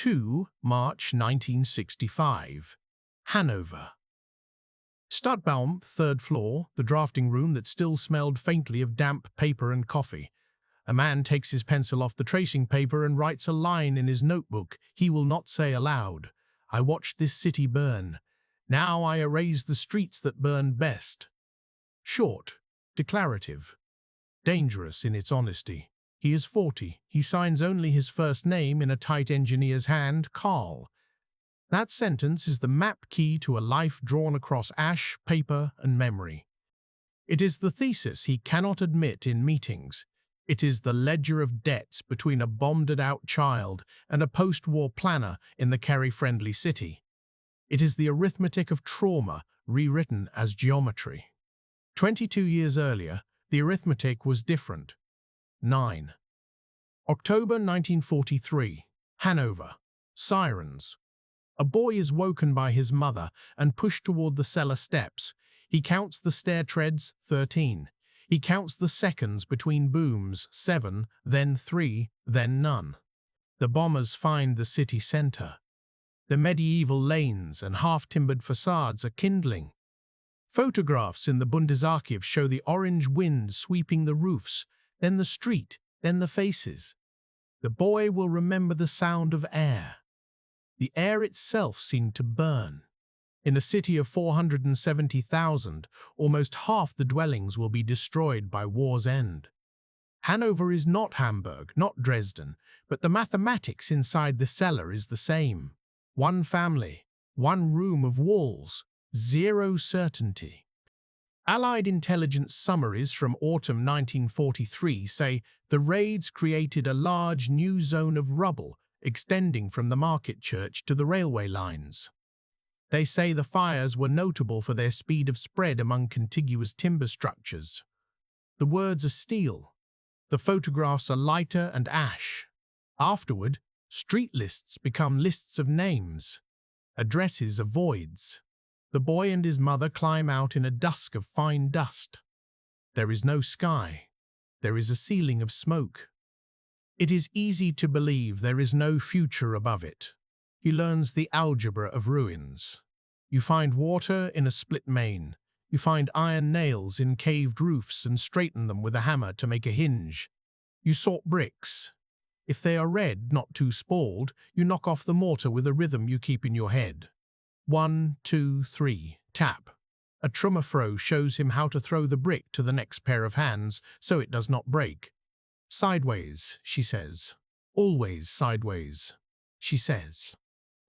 2 March 1965. Hanover. Stadtbaum, third floor, the drafting room that still smelled faintly of damp paper and coffee. A man takes his pencil off the tracing paper and writes a line in his notebook he will not say aloud. I watched this city burn. Now I erase the streets that burned best. Short, declarative, dangerous in its honesty. He is 40. He signs only his first name in a tight engineer's hand, Carl. That sentence is the map key to a life drawn across ash, paper, and memory. It is the thesis he cannot admit in meetings. It is the ledger of debts between a bombed-out child and a post-war planner in the Kerry-friendly city. It is the arithmetic of trauma rewritten as geometry. 22 years earlier, the arithmetic was different. 9. October 1943. Hanover. Sirens. A boy is woken by his mother and pushed toward the cellar steps. He counts the stair treads, 13. He counts the seconds between booms, 7, then 3, then none. The bombers find the city center. The medieval lanes and half-timbered facades are kindling. Photographs in the Bundesarchiv show the orange wind sweeping the roofs, then the street, then the faces. The boy will remember the sound of air. The air itself seemed to burn. In a city of 470,000, almost half the dwellings will be destroyed by war's end. Hanover is not Hamburg, not Dresden, but the mathematics inside the cellar is the same. One family, one room of walls, zero certainty. Allied intelligence summaries from autumn 1943 say the raids created a large new zone of rubble extending from the market church to the railway lines. They say the fires were notable for their speed of spread among contiguous timber structures. The words are steel. The photographs are lighter and ash. Afterward, street lists become lists of names. Addresses are voids. The boy and his mother climb out in a dusk of fine dust. There is no sky. There is a ceiling of smoke. It is easy to believe there is no future above it. He learns the algebra of ruins. You find water in a split main. You find iron nails in caved roofs and straighten them with a hammer to make a hinge. You sort bricks. If they are red, not too spalled, you knock off the mortar with a rhythm you keep in your head. 1, 2, 3, tap. A trummerfro shows him how to throw the brick to the next pair of hands so it does not break. Sideways, she says. Always sideways, she says.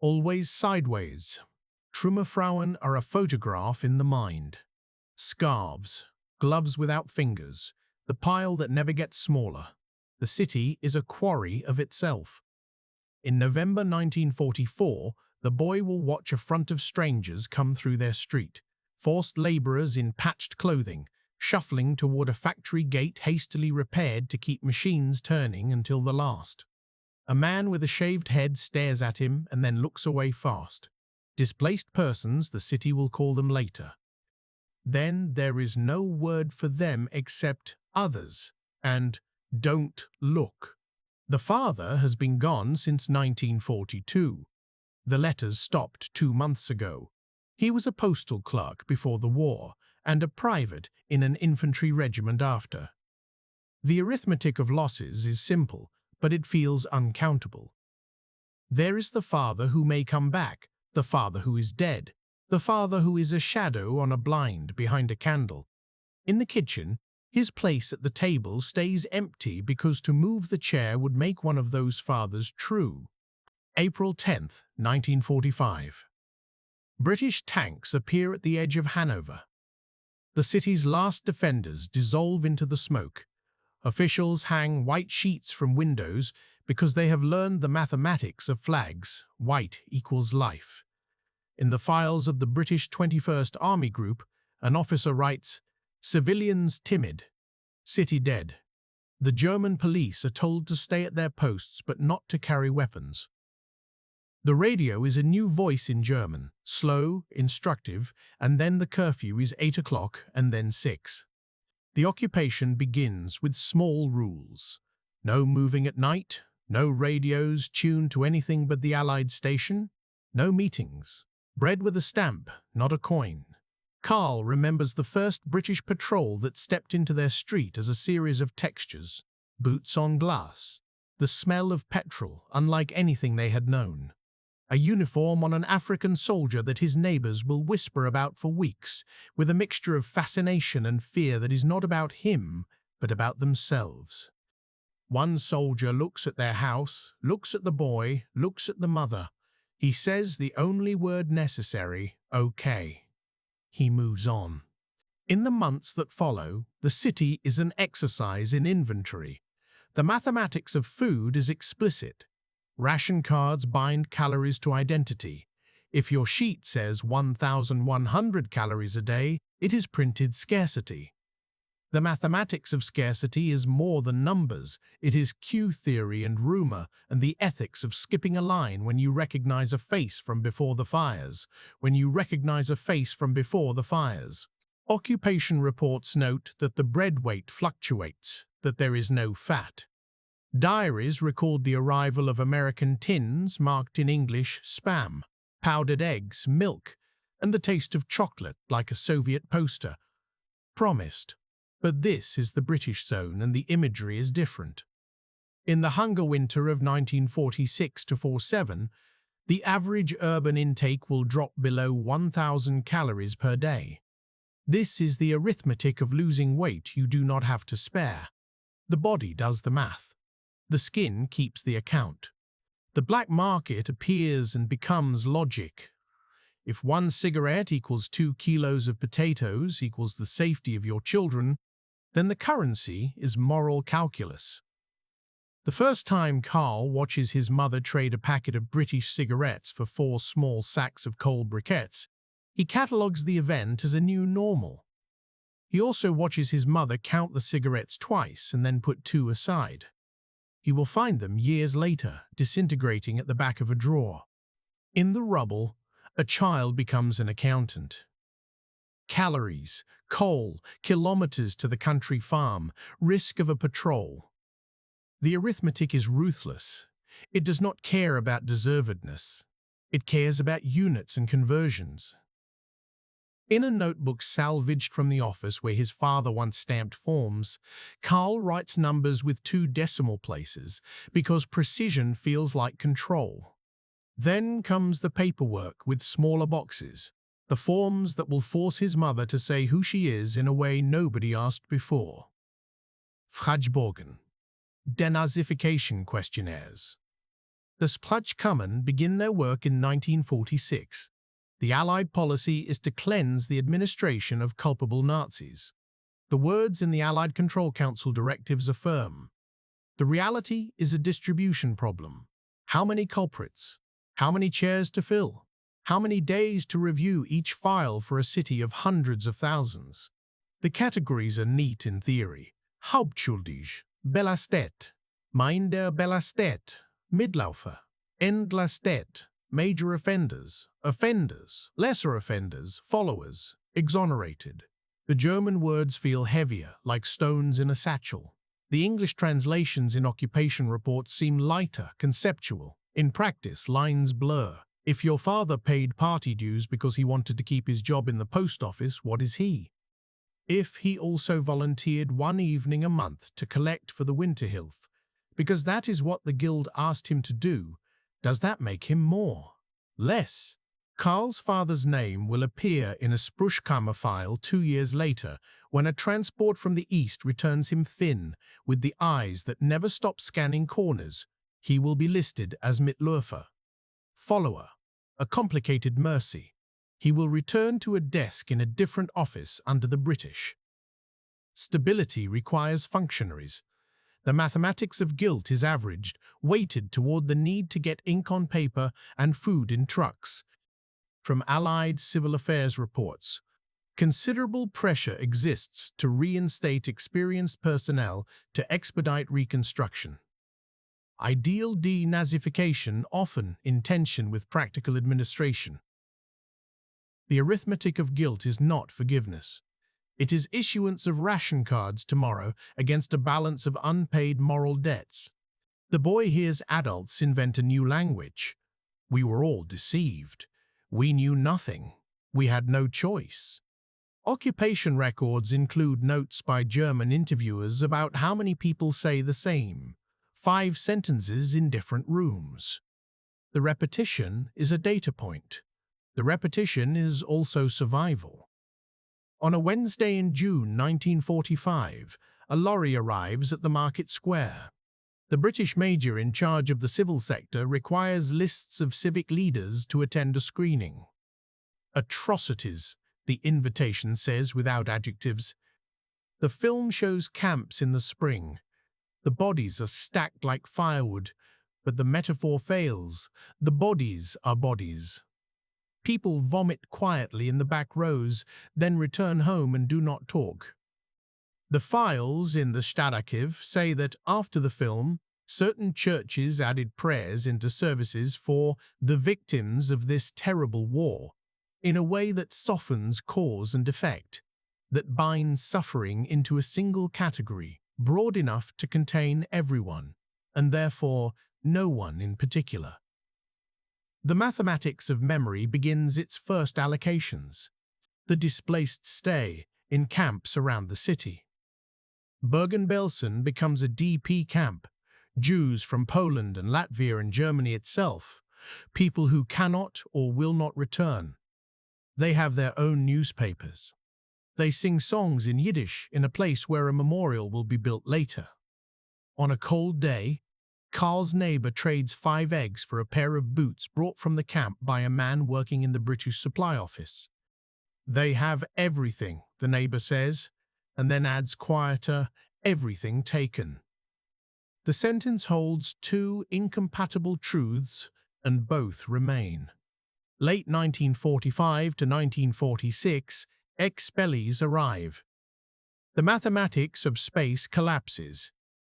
Always sideways. Trümmerfrauen are a photograph in the mind. Scarves, gloves without fingers, the pile that never gets smaller. The city is a quarry of itself. In November 1944, the boy will watch a front of strangers come through their street, forced laborers in patched clothing, shuffling toward a factory gate hastily repaired to keep machines turning until the last. A man with a shaved head stares at him and then looks away fast. Displaced persons, the city will call them later. Then there is no word for them except others and don't look. The father has been gone since 1942. The letters stopped 2 months ago. He was a postal clerk before the war and a private in an infantry regiment after. The arithmetic of losses is simple, but it feels uncountable. There is the father who may come back, the father who is dead, the father who is a shadow on a blind behind a candle. In the kitchen, his place at the table stays empty because to move the chair would make one of those fathers true. April 10th, 1945. British tanks appear at the edge of Hanover. The city's last defenders dissolve into the smoke. Officials hang white sheets from windows because they have learned the mathematics of flags. White equals life. In the files of the British 21st Army Group, an officer writes, "Civilians timid. City dead." The German police are told to stay at their posts but not to carry weapons. The radio is a new voice in German, slow, instructive, and then the curfew is 8 o'clock and then 6. The occupation begins with small rules. No moving at night, No radios tuned to anything but the Allied station. No meetings. Bread with a stamp, not a coin. Carl remembers the first British patrol that stepped into their street as a series of textures. Boots on glass. The smell of petrol, unlike anything they had known. A uniform on an African soldier that his neighbors will whisper about for weeks, with a mixture of fascination and fear that is not about him, but about themselves. One soldier looks at their house, looks at the boy, looks at the mother. He says the only word necessary, okay. He moves on. In the months that follow, the city is an exercise in inventory. The mathematics of food is explicit. Ration cards bind calories to identity. If your sheet says 1,100 calories a day, it is printed scarcity. The mathematics of scarcity is more than numbers. It is cue theory and rumor and the ethics of skipping a line when you recognize a face from before the fires. When you recognize a face from before the fires. Occupation reports note that the bread weight fluctuates, that there is no fat. Diaries record the arrival of American tins marked in English spam, powdered eggs, milk, and the taste of chocolate like a Soviet poster. Promised. But this is the British zone and the imagery is different. In the hunger winter of 1946-47, the average urban intake will drop below 1,000 calories per day. This is the arithmetic of losing weight you do not have to spare. The body does the math. The skin keeps the account. The black market appears and becomes logic. If 1 cigarette equals 2 kilos of potatoes equals the safety of your children, then the currency is moral calculus. The first time Carl watches his mother trade a packet of British cigarettes for 4 small sacks of cold briquettes, he catalogues the event as a new normal. He also watches his mother count the cigarettes twice and then put 2 aside. He will find them years later, disintegrating at the back of a drawer. In the rubble, a child becomes an accountant. Calories, coal, kilometers to the country farm, risk of a patrol. The arithmetic is ruthless. It does not care about deservedness. It cares about units and conversions. In a notebook salvaged from the office where his father once stamped forms, Carl writes numbers with 2 decimal places because precision feels like control. Then comes the paperwork with smaller boxes, the forms that will force his mother to say who she is in a way nobody asked before. Fragebogen. Denazification questionnaires. The Splachkammern begin their work in 1946. The Allied policy is to cleanse the administration of culpable Nazis. The words in the Allied Control Council directives affirm. The reality is a distribution problem. How many culprits? How many chairs to fill? How many days to review each file for a city of hundreds of thousands? The categories are neat in theory. Hauptschuldig, belastet, minder belastet, Midlaufer, entlastet, major offenders, offenders, lesser offenders, followers, exonerated. The German words feel heavier, like stones in a satchel. The English translations in occupation reports seem lighter, conceptual. In practice, lines blur. If your father paid party dues because he wanted to keep his job in the post office, what is he? If he also volunteered 1 evening a month to collect for the Winterhilfe, because that is what the guild asked him to do, does that make him more? Less? Karl's father's name will appear in a Spruchkammer file 2 years later when a transport from the east returns him thin, with the eyes that never stop scanning corners. He will be listed as Mitläufer. Follower. A complicated mercy. He will return to a desk in a different office under the British. Stability requires functionaries. The mathematics of guilt is averaged, weighted toward the need to get ink on paper and food in trucks. From Allied civil affairs reports, considerable pressure exists to reinstate experienced personnel to expedite reconstruction. Ideal denazification often in tension with practical administration. The arithmetic of guilt is not forgiveness. It is issuance of ration cards tomorrow against a balance of unpaid moral debts. The boy hears adults invent a new language. We were all deceived. We knew nothing. We had no choice. Occupation records include notes by German interviewers about how many people say the same, 5 sentences in different rooms. The repetition is a data point. The repetition is also survival. On a Wednesday in June 1945, a lorry arrives at the market square. The British major in charge of the civil sector requires lists of civic leaders to attend a screening. Atrocities, the invitation says without adjectives. The film shows camps in the spring. The bodies are stacked like firewood, but the metaphor fails. The bodies are bodies. People vomit quietly in the back rows, then return home and do not talk. The files in the Stadtarchiv say that after the film, certain churches added prayers into services for the victims of this terrible war, in a way that softens cause and effect, that binds suffering into a single category, broad enough to contain everyone, and therefore no one in particular. The mathematics of memory begins its first allocations. The displaced stay in camps around the city. Bergen-Belsen becomes a DP camp. Jews from Poland and Latvia and Germany itself, people who cannot or will not return. They have their own newspapers. They sing songs in Yiddish in a place where a memorial will be built later. On a cold day, Carl's neighbor trades 5 eggs for a pair of boots brought from the camp by a man working in the British supply office. They have everything, the neighbor says, and then adds quieter, everything taken. The sentence holds 2 incompatible truths, and both remain. Late 1945 to 1946, expellees arrive. The mathematics of space collapses.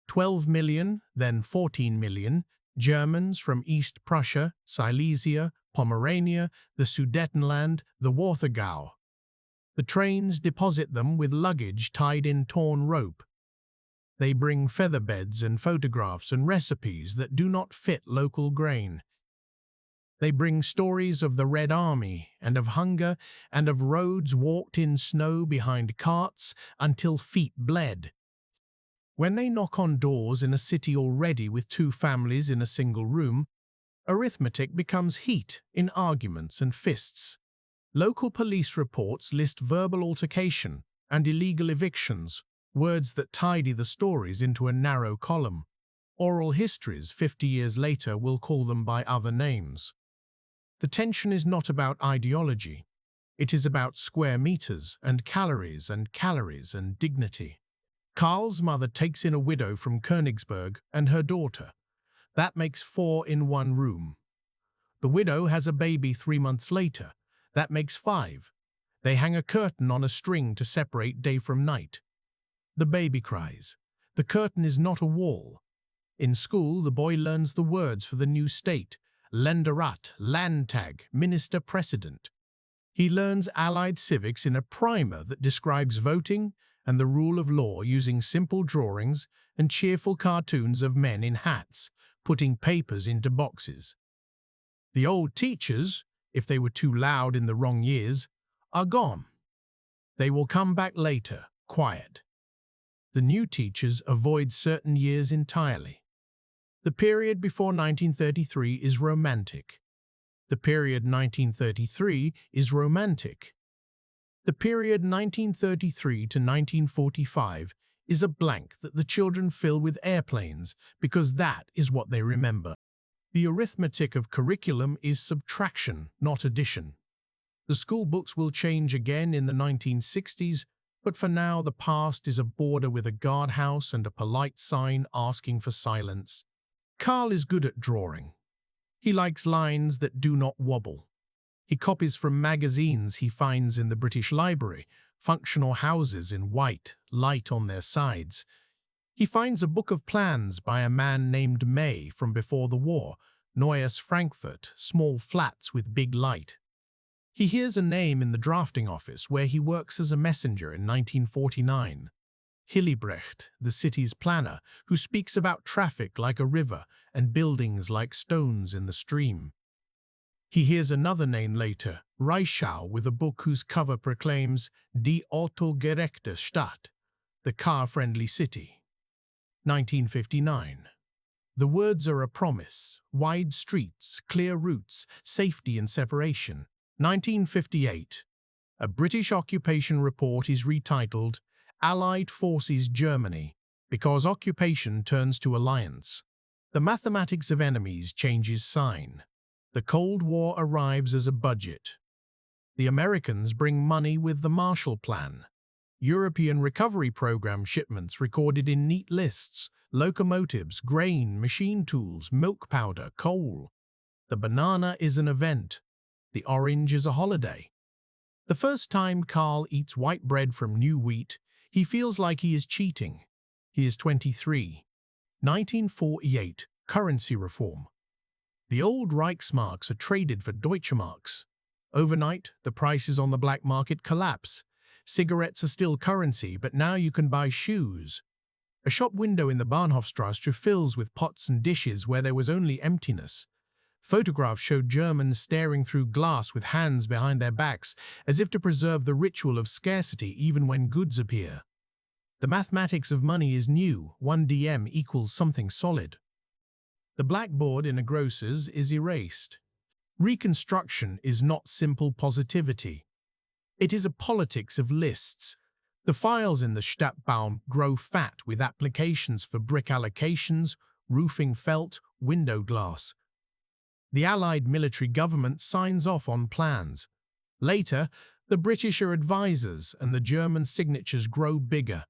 12 million, then 14 million, Germans from East Prussia, Silesia, Pomerania, the Sudetenland, the Warthegau. The trains deposit them with luggage tied in torn rope. They bring feather beds and photographs and recipes that do not fit local grain. They bring stories of the Red Army and of hunger and of roads walked in snow behind carts until feet bled. When they knock on doors in a city already with 2 families in a single room, arithmetic becomes heat in arguments and fists. Local police reports list verbal altercation and illegal evictions, words that tidy the stories into a narrow column. Oral histories 50 years later will call them by other names. The tension is not about ideology. It is about square meters and calories and dignity. Karl's mother takes in a widow from Königsberg and her daughter. That makes 4 in one room. The widow has a baby 3 months later. That makes 5. They hang a curtain on a string to separate day from night. The baby cries. The curtain is not a wall. In school, the boy learns the words for the new state: Länderrat, Landtag, Minister President. He learns Allied civics in a primer that describes voting and the rule of law using simple drawings and cheerful cartoons of men in hats, putting papers into boxes. The old teachers, if they were too loud in the wrong years, are gone. They will come back later, quiet. The new teachers avoid certain years entirely. The period before 1933 is romantic. The period 1933 is romantic. The period 1933 to 1945 is a blank that the children fill with airplanes because that is what they remember. The arithmetic of curriculum is subtraction, not addition. The school books will change again in the 1960s, but for now the past is a border with a guardhouse and a polite sign asking for silence. Karl is good at drawing. He likes lines that do not wobble. He copies from magazines he finds in the British Library, functional houses in white, light on their sides. He finds a book of plans by a man named May from before the war, Neues Frankfurt, small flats with big light. He hears a name in the drafting office where he works as a messenger in 1949. Hillebrecht, the city's planner, who speaks about traffic like a river and buildings like stones in the stream. He hears another name later, Reischau, with a book whose cover proclaims Die autogerechte Stadt, the car-friendly city. 1959. The words are a promise: wide streets, clear routes, safety and separation. 1958. A British occupation report is retitled Allied Forces Germany because occupation turns to alliance. The mathematics of enemies changes sign. The Cold War arrives as a budget. The Americans bring money with the Marshall Plan. European Recovery Program shipments recorded in neat lists: locomotives, grain, machine tools, milk powder, coal. The banana is an event. The orange is a holiday. The first time Carl eats white bread from new wheat, he feels like he is cheating. He is 23. 1948. Currency reform. The old Reichsmarks are traded for Deutschmarks. Overnight, the prices on the black market collapse. Cigarettes are still currency, but now you can buy shoes. A shop window in the Bahnhofstrasse fills with pots and dishes where there was only emptiness. Photographs showed Germans staring through glass with hands behind their backs, as if to preserve the ritual of scarcity even when goods appear. The mathematics of money is new. 1 DM equals something solid. The blackboard in a grocer's is erased. Reconstruction is not simple positivity. It is a politics of lists. The files in the Stadtbaum grow fat with applications for brick allocations, roofing felt, window glass. The Allied military government signs off on plans. Later, the British are advisors and the German signatures grow bigger.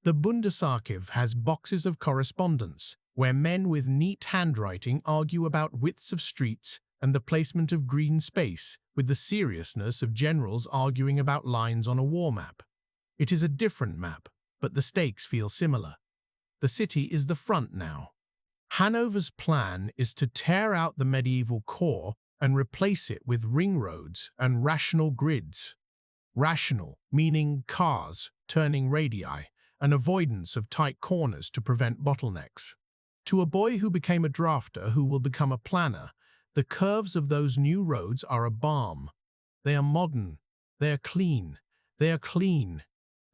The Bundesarchiv has boxes of correspondence, where men with neat handwriting argue about widths of streets and the placement of green space, with the seriousness of generals arguing about lines on a war map. It is a different map, but the stakes feel similar. The city is the front now. Hanover's plan is to tear out the medieval core and replace it with ring roads and rational grids. Rational, meaning cars, turning radii, and avoidance of tight corners to prevent bottlenecks. To a boy who became a drafter who will become a planner, the curves of those new roads are a balm. They are modern, they are clean, they are clean.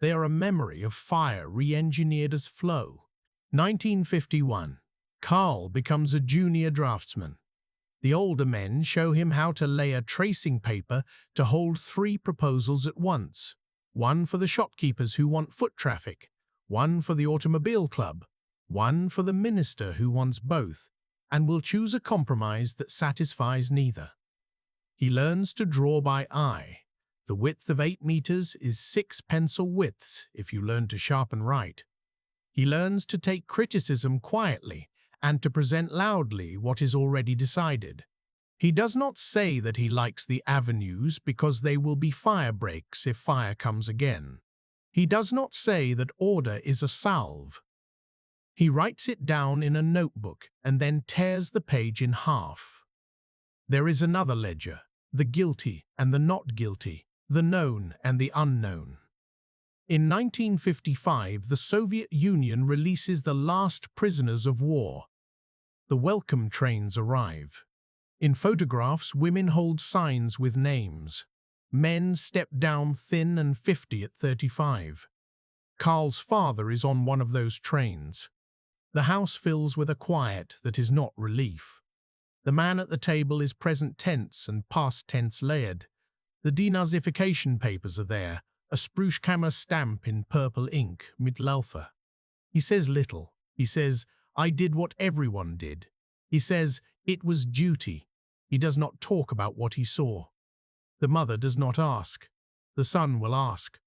They are a memory of fire re-engineered as flow. 1951. Carl becomes a junior draftsman. The older men show him how to layer tracing paper to hold 3 proposals at once. One for the shopkeepers who want foot traffic, one for the automobile club, one for the minister who wants both, and will choose a compromise that satisfies neither. He learns to draw by eye. The width of 8 meters is 6 pencil widths if you learn to sharpen right. He learns to take criticism quietly and to present loudly what is already decided. He does not say that he likes the avenues because they will be fire breaks if fire comes again. He does not say that order is a salve. He writes it down in a notebook and then tears the page in half. There is another ledger, the guilty and the not guilty, the known and the unknown. In 1955, the Soviet Union releases the last prisoners of war. The welcome trains arrive. In photographs, women hold signs with names. Men step down thin and 50 at 35. Carl's father is on one of those trains. The house fills with a quiet that is not relief. The man at the table is present tense and past tense layered. The denazification papers are there, a Spruchkammer stamp in purple ink, Mitläufer. He says little. He says, I did what everyone did. He says, it was duty. He does not talk about what he saw. The mother does not ask. The son will ask.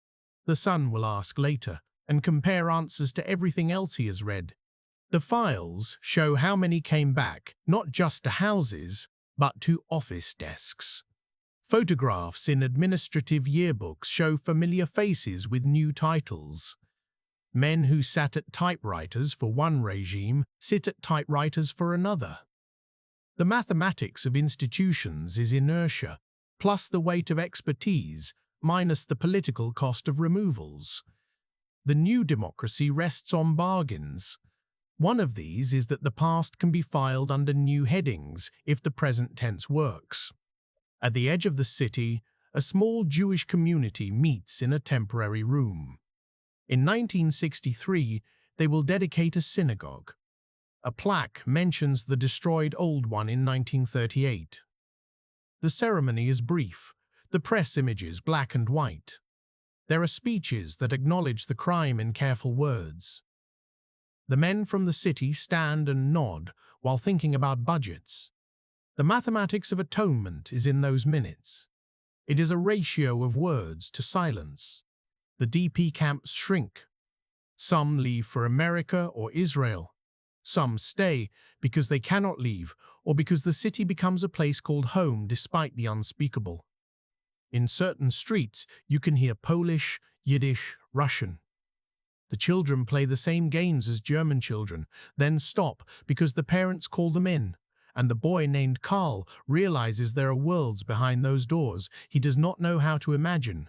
The son will ask later and compare answers to everything else he has read. The files show how many came back, not just to houses, but to office desks. Photographs in administrative yearbooks show familiar faces with new titles. Men who sat at typewriters for one regime sit at typewriters for another. The mathematics of institutions is inertia, plus the weight of expertise, minus the political cost of removals. The new democracy rests on bargains. One of these is that the past can be filed under new headings if the present tense works. At the edge of the city, a small Jewish community meets in a temporary room. In 1963, they will dedicate a synagogue. A plaque mentions the destroyed old one in 1938. The ceremony is brief, the press images black and white. There are speeches that acknowledge the crime in careful words. The men from the city stand and nod while thinking about budgets. The mathematics of atonement is in those minutes. It is a ratio of words to silence. The DP camps shrink. Some leave for America or Israel. Some stay because they cannot leave or because the city becomes a place called home despite the unspeakable. In certain streets, you can hear Polish, Yiddish, Russian. The children play the same games as German children, then stop because the parents call them in, and the boy named Karl realizes there are worlds behind those doors he does not know how to imagine.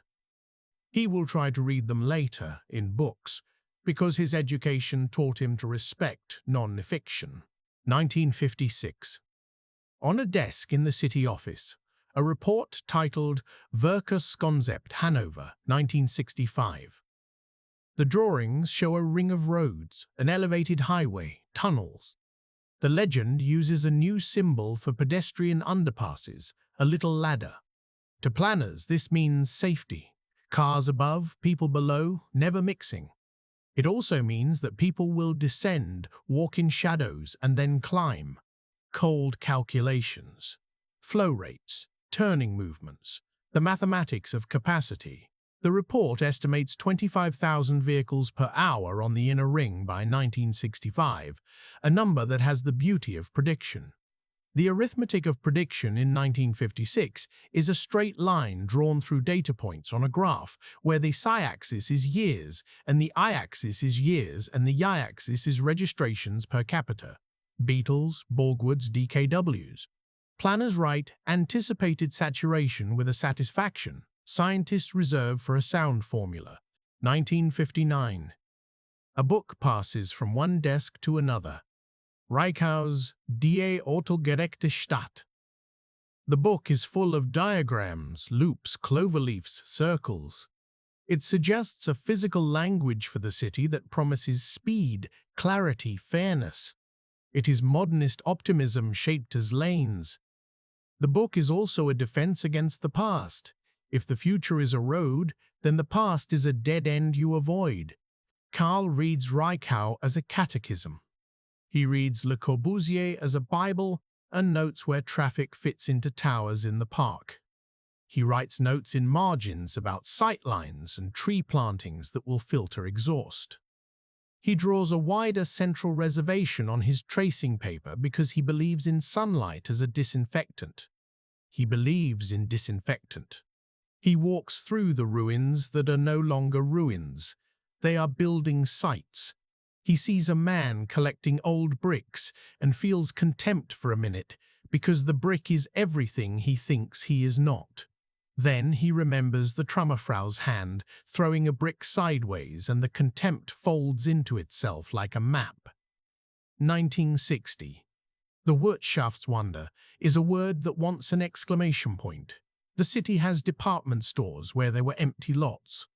He will try to read them later, in books, because his education taught him to respect non-fiction. 1956. On a desk in the city office, a report titled Verkehrskonzept Hanover, 1965. The drawings show a ring of roads, an elevated highway, tunnels. The legend uses a new symbol for pedestrian underpasses, a little ladder. To planners, this means safety. Cars above, people below, never mixing. It also means that people will descend, walk in shadows, and then climb. Cold calculations, flow rates, turning movements, the mathematics of capacity. The report estimates 25,000 vehicles per hour on the inner ring by 1965, a number that has the beauty of prediction. The arithmetic of prediction in 1956 is a straight line drawn through data points on a graph where the x-axis is years and the y-axis is years and the y-axis is registrations per capita. Beetles, Borgwoods, DKWs. Planners write anticipated saturation with a satisfaction. Scientists reserve for a sound formula. 1959. A book passes from one desk to another. Reichau's Die autogerechte Stadt. The book is full of diagrams, loops, cloverleafs, circles. It suggests a physical language for the city that promises speed, clarity, fairness. It is modernist optimism shaped as lanes. The book is also a defense against the past. If the future is a road, then the past is a dead end you avoid. Karl reads Reichau as a catechism. He reads Le Corbusier as a Bible and notes where traffic fits into towers in the park. He writes notes in margins about sightlines and tree plantings that will filter exhaust. He draws a wider central reservation on his tracing paper because he believes in sunlight as a disinfectant. He believes in disinfectant. He walks through the ruins that are no longer ruins. They are building sites. He sees a man collecting old bricks and feels contempt for a minute because the brick is everything he thinks he is not. Then he remembers the Trümmerfrau's hand throwing a brick sideways and the contempt folds into itself like a map. 1960. The Wirtschaftswunder is a word that wants an exclamation point. The city has department stores where there were empty lots.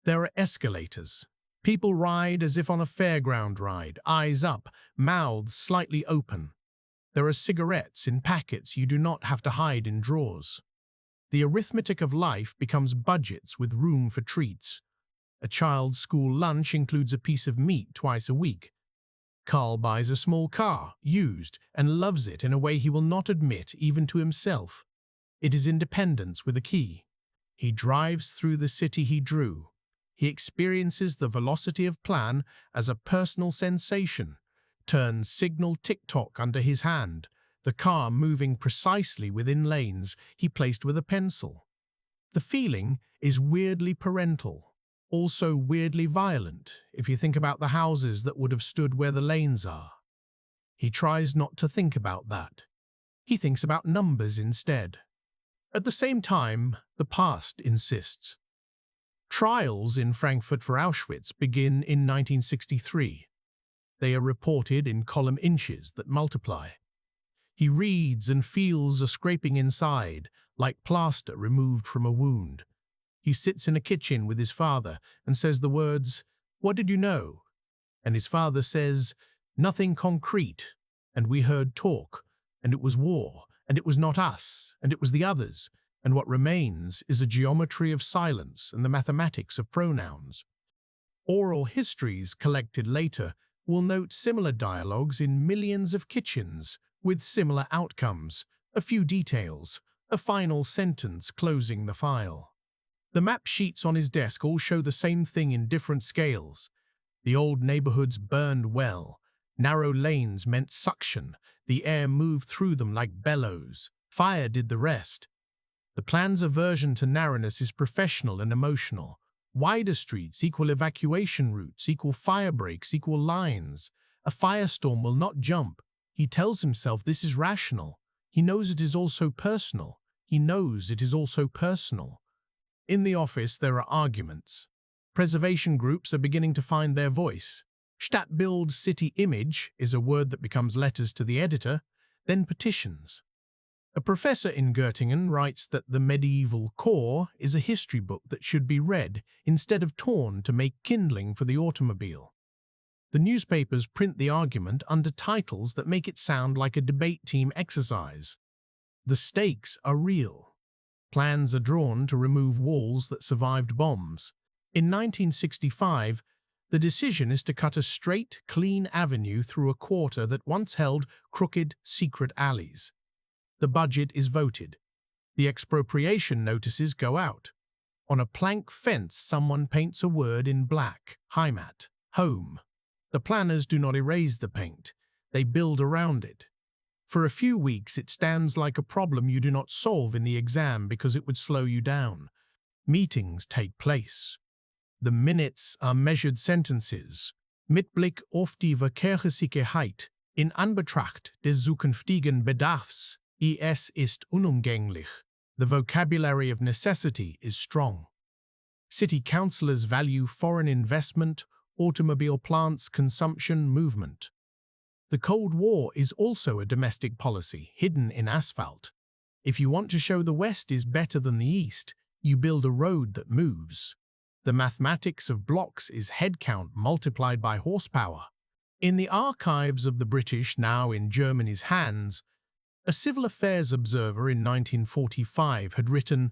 There are escalators. People ride as if on a fairground ride, eyes up, mouths slightly open. There are cigarettes in packets you do not have to hide in drawers. The arithmetic of life becomes budgets with room for treats. A child's school lunch includes a piece of meat twice a week. Karl buys a small car, used, and loves it in a way he will not admit even to himself. It is independence with a key. He drives through the city he drew. He experiences the velocity of plan as a personal sensation, turns signal tick-tock under his hand, the car moving precisely within lanes he placed with a pencil. The feeling is weirdly parental, also weirdly violent if you think about the houses that would have stood where the lanes are. He tries not to think about that. He thinks about numbers instead. At the same time, the past insists. Trials in Frankfurt for Auschwitz begin in 1963. They are reported in column inches that multiply. He reads and feels a scraping inside, like plaster removed from a wound. He sits in a kitchen with his father and says the words, "What did you know?" And his father says, "Nothing concrete. And we heard talk, and it was war, and it was not us, and it was the others, and what remains is a geometry of silence and the mathematics of pronouns." Oral histories collected later will note similar dialogues in millions of kitchens with similar outcomes, a few details, a final sentence closing the file. The map sheets on his desk all show the same thing in different scales. The old neighborhoods burned well. Narrow lanes meant suction. The air moved through them like bellows. Fire did the rest. The plan's aversion to narrowness is professional and emotional. Wider streets equal evacuation routes, equal fire breaks, equal lines. A firestorm will not jump. He tells himself this is rational. He knows it is also personal. He knows it is also personal. In the office, there are arguments. Preservation groups are beginning to find their voice. Stadtbild, city image, is a word that becomes letters to the editor, then petitions. A professor in Göttingen writes that the medieval core is a history book that should be read instead of torn to make kindling for the automobile. The newspapers print the argument under titles that make it sound like a debate team exercise. The stakes are real. Plans are drawn to remove walls that survived bombs. In 1965, the decision is to cut a straight, clean avenue through a quarter that once held crooked, secret alleys. The budget is voted. The expropriation notices go out. On a plank fence, someone paints a word in black, Heimat, home. The planners do not erase the paint. They build around it. For a few weeks, it stands like a problem you do not solve in the exam because it would slow you down. Meetings take place. The minutes are measured sentences. Mit Blick auf die Verkehrssicherheit, in Anbetracht des zukünftigen Bedarfs, es ist unumgänglich. The vocabulary of necessity is strong. City councillors value foreign investment, automobile plants, consumption, movement. The Cold War is also a domestic policy, hidden in asphalt. If you want to show the West is better than the East, you build a road that moves. The mathematics of blocks is headcount multiplied by horsepower. In the archives of the British, now in Germany's hands, a civil affairs observer in 1945 had written,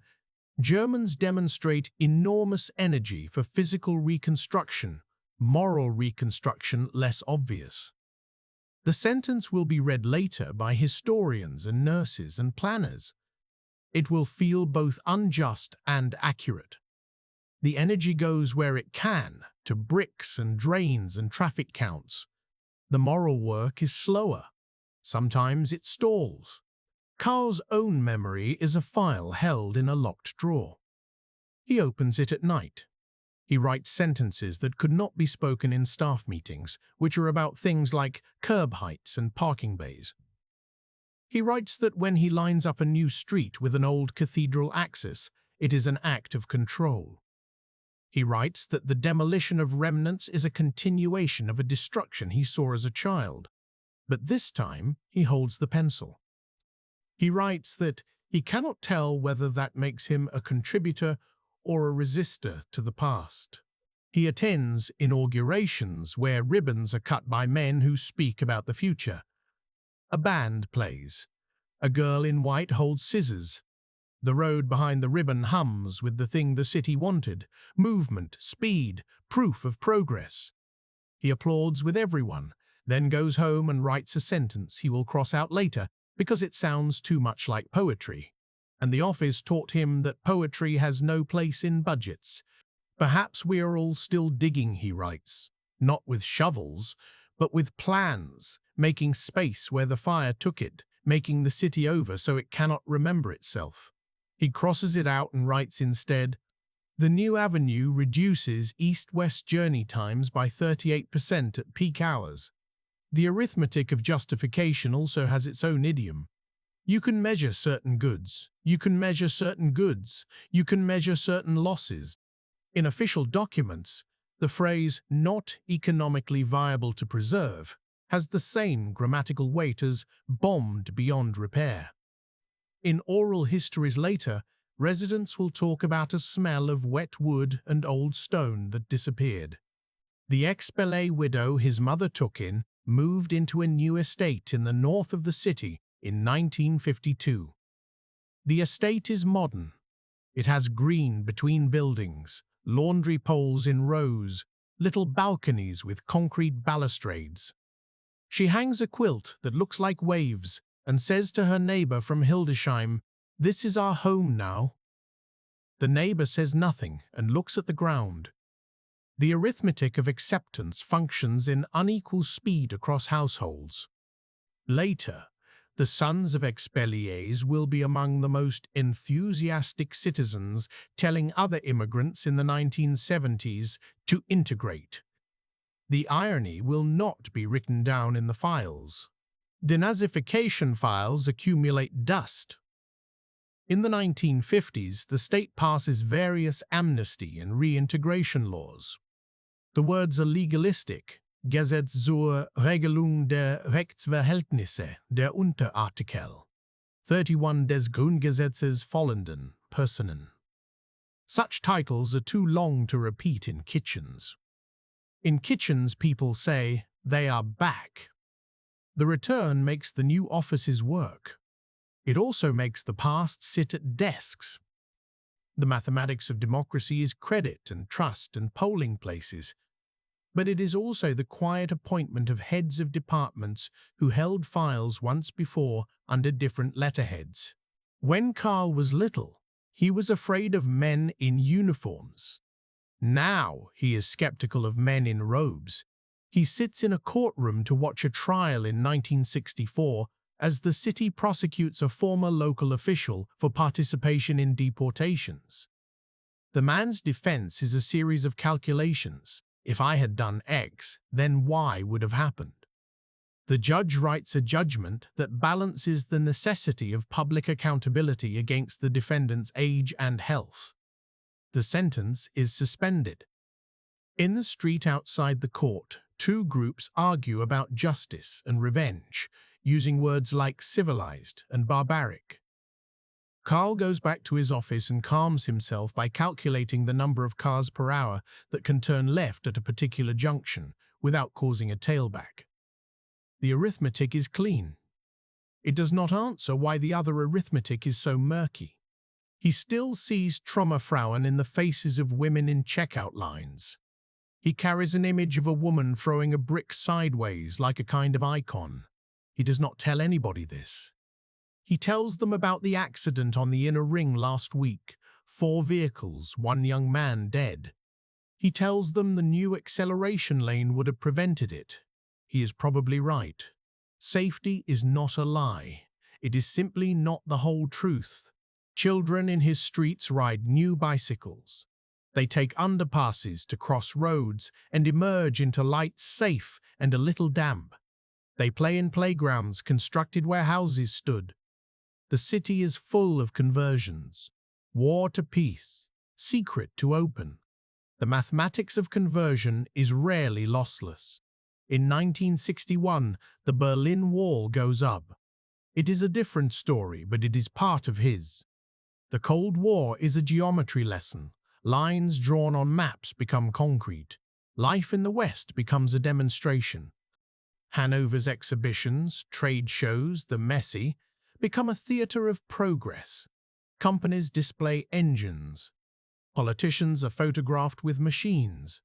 "Germans demonstrate enormous energy for physical reconstruction, moral reconstruction less obvious." The sentence will be read later by historians and nurses and planners. It will feel both unjust and accurate. The energy goes where it can, to bricks and drains and traffic counts. The moral work is slower. Sometimes it stalls. Carl's own memory is a file held in a locked drawer. He opens it at night. He writes sentences that could not be spoken in staff meetings, which are about things like curb heights and parking bays. He writes that when he lines up a new street with an old cathedral axis, it is an act of control. He writes that the demolition of remnants is a continuation of a destruction he saw as a child, but this time he holds the pencil. He writes that he cannot tell whether that makes him a contributor or a resistor to the past. He attends inaugurations where ribbons are cut by men who speak about the future. A band plays. A girl in white holds scissors. The road behind the ribbon hums with the thing the city wanted: movement, speed, proof of progress. He applauds with everyone, then goes home and writes a sentence he will cross out later because it sounds too much like poetry. And the office taught him that poetry has no place in budgets. "Perhaps we are all still digging," he writes, "not with shovels, but with plans, making space where the fire took it, making the city over so it cannot remember itself." He crosses it out and writes instead, "The new avenue reduces east-west journey times by 38% at peak hours." The arithmetic of justification also has its own idiom. You can measure certain goods. You can measure certain goods. You can measure certain losses. In official documents, the phrase "not economically viable to preserve" has the same grammatical weight as "bombed beyond repair." In oral histories later, residents will talk about a smell of wet wood and old stone that disappeared. The ex-Belay widow his mother took in moved into a new estate in the north of the city in 1952. The estate is modern. It has green between buildings, laundry poles in rows, little balconies with concrete balustrades. She hangs a quilt that looks like waves and says to her neighbor from Hildesheim, "This is our home now." The neighbor says nothing and looks at the ground. The arithmetic of acceptance functions in unequal speed across households. Later, the sons of expellees will be among the most enthusiastic citizens, telling other immigrants in the 1970s to integrate. The irony will not be written down in the files. Denazification files accumulate dust. In the 1950s, the state passes various amnesty and reintegration laws. The words are legalistic: Gesetz zur Regelung der Rechtsverhältnisse der Unterartikel 31 des Grundgesetzes Vollenden Personen. Such titles are too long to repeat in kitchens. In kitchens, people say, "They are back." The return makes the new offices work. It also makes the past sit at desks. The mathematics of democracy is credit and trust and polling places, but it is also the quiet appointment of heads of departments who held files once before under different letterheads. When Carl was little, he was afraid of men in uniforms. Now he is skeptical of men in robes. He sits in a courtroom to watch a trial in 1964 as the city prosecutes a former local official for participation in deportations. The man's defense is a series of calculations. If I had done X, then Y would have happened. The judge writes a judgment that balances the necessity of public accountability against the defendant's age and health. The sentence is suspended. In the street outside the court, two groups argue about justice and revenge, using words like civilized and barbaric. Carl goes back to his office and calms himself by calculating the number of cars per hour that can turn left at a particular junction without causing a tailback. The arithmetic is clean. It does not answer why the other arithmetic is so murky. He still sees Trümmerfrauen in the faces of women in checkout lines. He carries an image of a woman throwing a brick sideways like a kind of icon. He does not tell anybody this. He tells them about the accident on the inner ring last week, 4 vehicles, 1 young man dead. He tells them the new acceleration lane would have prevented it. He is probably right. Safety is not a lie. It is simply not the whole truth. Children in his streets ride new bicycles. They take underpasses to cross roads and emerge into lights safe and a little damp. They play in playgrounds constructed where houses stood. The city is full of conversions. War to peace, secret to open. The mathematics of conversion is rarely lossless. In 1961, the Berlin Wall goes up. It is a different story, but it is part of his. The Cold War is a geometry lesson. Lines drawn on maps become concrete. Life in the West becomes a demonstration. Hanover's exhibitions, trade shows, the Messe, become a theater of progress. Companies display engines. Politicians are photographed with machines.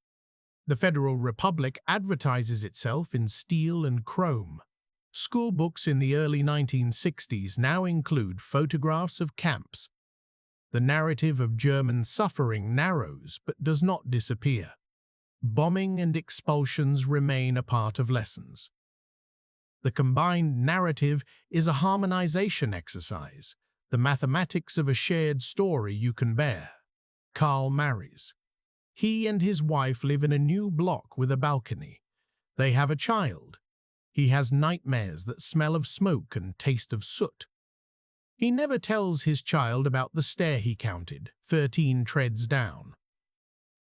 The Federal Republic advertises itself in steel and chrome. School books in the early 1960s now include photographs of camps. The narrative of German suffering narrows but does not disappear. Bombing and expulsions remain a part of lessons. The combined narrative is a harmonization exercise, the mathematics of a shared story you can bear. Carl marries. He and his wife live in a new block with a balcony. They have a child. He has nightmares that smell of smoke and taste of soot. He never tells his child about the stair he counted, 13 treads down.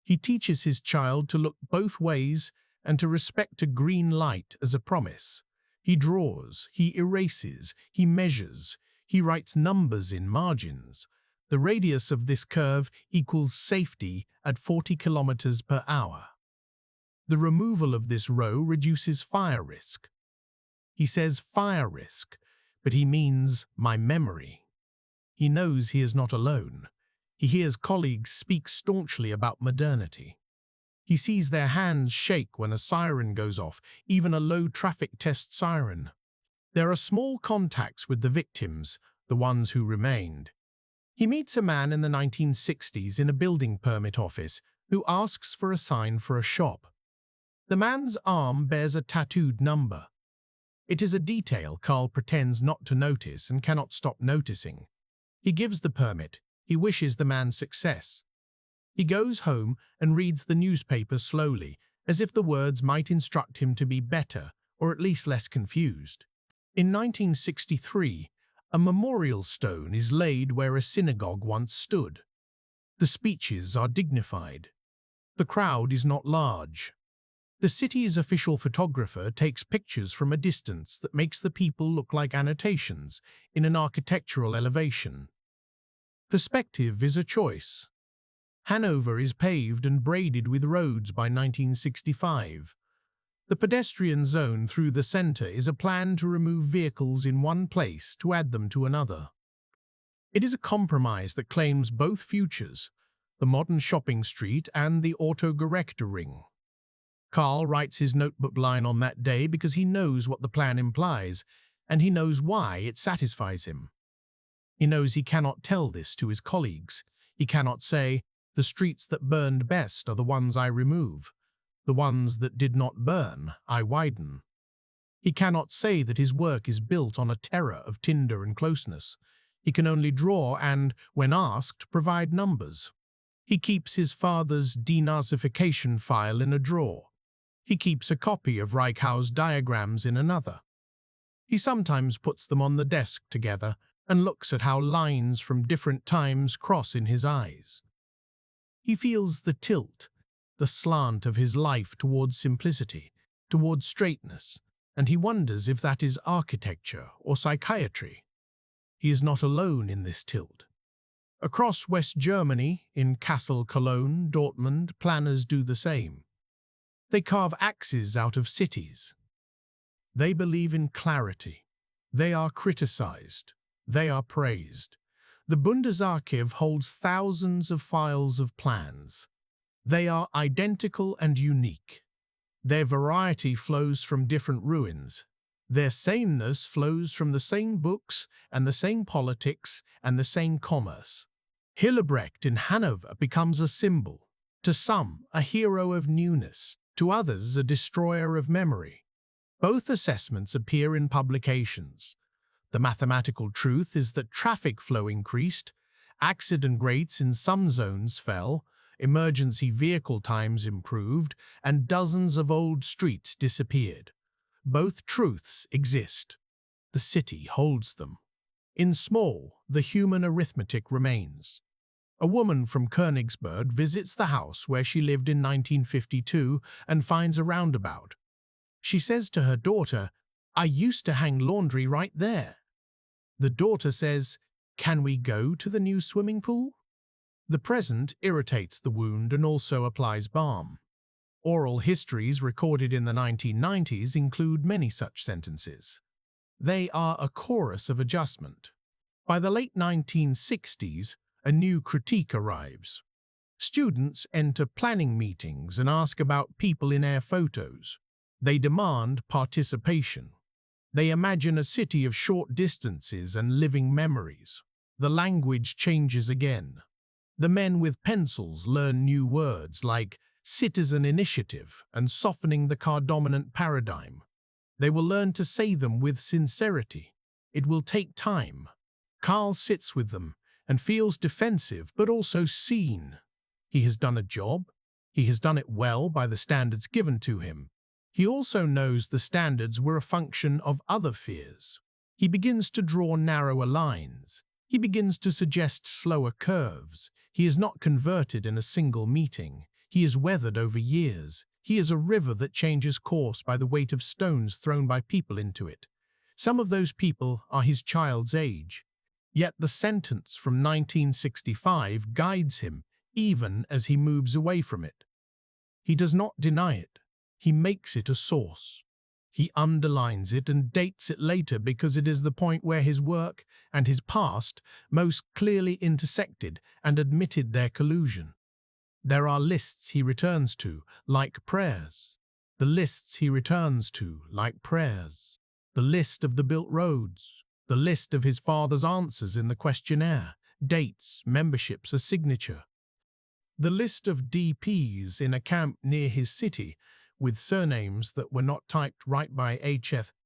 He teaches his child to look both ways and to respect a green light as a promise. He draws, he erases, he measures, he writes numbers in margins. The radius of this curve equals safety at 40 kilometers per hour. The removal of this row reduces fire risk. He says fire risk, but he means my memory. He knows he is not alone. He hears colleagues speak staunchly about modernity. He sees their hands shake when a siren goes off, even a low traffic test siren. There are small contacts with the victims, the ones who remained. He meets a man in the 1960s in a building permit office who asks for a sign for a shop. The man's arm bears a tattooed number. It is a detail Carl pretends not to notice and cannot stop noticing. He gives the permit. He wishes the man success. He goes home and reads the newspaper slowly, as if the words might instruct him to be better, or at least less confused. In 1963, a memorial stone is laid where a synagogue once stood. The speeches are dignified. The crowd is not large. The city's official photographer takes pictures from a distance that makes the people look like annotations in an architectural elevation. Perspective is a choice. Hanover is paved and braided with roads by 1965. The pedestrian zone through the center is a plan to remove vehicles in one place to add them to another. It is a compromise that claims both futures, the modern shopping street and the autogerechte ring. Carl writes his notebook line on that day because he knows what the plan implies, and he knows why it satisfies him. He knows he cannot tell this to his colleagues. He cannot say, the streets that burned best are the ones I remove. The ones that did not burn, I widen. He cannot say that his work is built on a terror of tinder and closeness. He can only draw and, when asked, provide numbers. He keeps his father's denazification file in a drawer. He keeps a copy of Reichau's diagrams in another. He sometimes puts them on the desk together and looks at how lines from different times cross in his eyes. He feels the tilt, the slant of his life towards simplicity, towards straightness, and he wonders if that is architecture or psychiatry. He is not alone in this tilt. Across West Germany, in Kassel, Cologne, Dortmund, planners do the same. They carve axes out of cities. They believe in clarity. They are criticized. They are praised. The Bundesarchiv holds thousands of files of plans. They are identical and unique. Their variety flows from different ruins. Their sameness flows from the same books and the same politics and the same commerce. Hillebrecht in Hanover becomes a symbol. To some, a hero of newness. To others, a destroyer of memory. Both assessments appear in publications. The mathematical truth is that traffic flow increased, accident rates in some zones fell, emergency vehicle times improved, and dozens of old streets disappeared. Both truths exist. The city holds them. In small, the human arithmetic remains. A woman from Königsberg visits the house where she lived in 1952 and finds a roundabout. She says to her daughter, "I used to hang laundry right there." The daughter says, "Can we go to the new swimming pool?" The present irritates the wound and also applies balm. Oral histories recorded in the 1990s include many such sentences. They are a chorus of adjustment. By the late 1960s, a new critique arrives. Students enter planning meetings and ask about people in air photos. They demand participation. They imagine a city of short distances and living memories. The language changes again. The men with pencils learn new words like citizen initiative and softening the car-dominant paradigm. They will learn to say them with sincerity. It will take time. Carl sits with them and feels defensive but also seen. He has done a job. He has done it well by the standards given to him. He also knows the standards were a function of other fears. He begins to draw narrower lines. He begins to suggest slower curves. He is not converted in a single meeting. He is weathered over years. He is a river that changes course by the weight of stones thrown by people into it. Some of those people are his child's age. Yet the sentence from 1965 guides him, even as he moves away from it. He does not deny it. He makes it a source. He underlines it and dates it later because it is the point where his work and his past most clearly intersected and admitted their collusion. There are lists he returns to, like prayers. The lists he returns to, like prayers. The list of the built roads. The list of his father's answers in the questionnaire. Dates, memberships, a signature. The list of DPs in a camp near his city, with surnames that were not typed right by HF.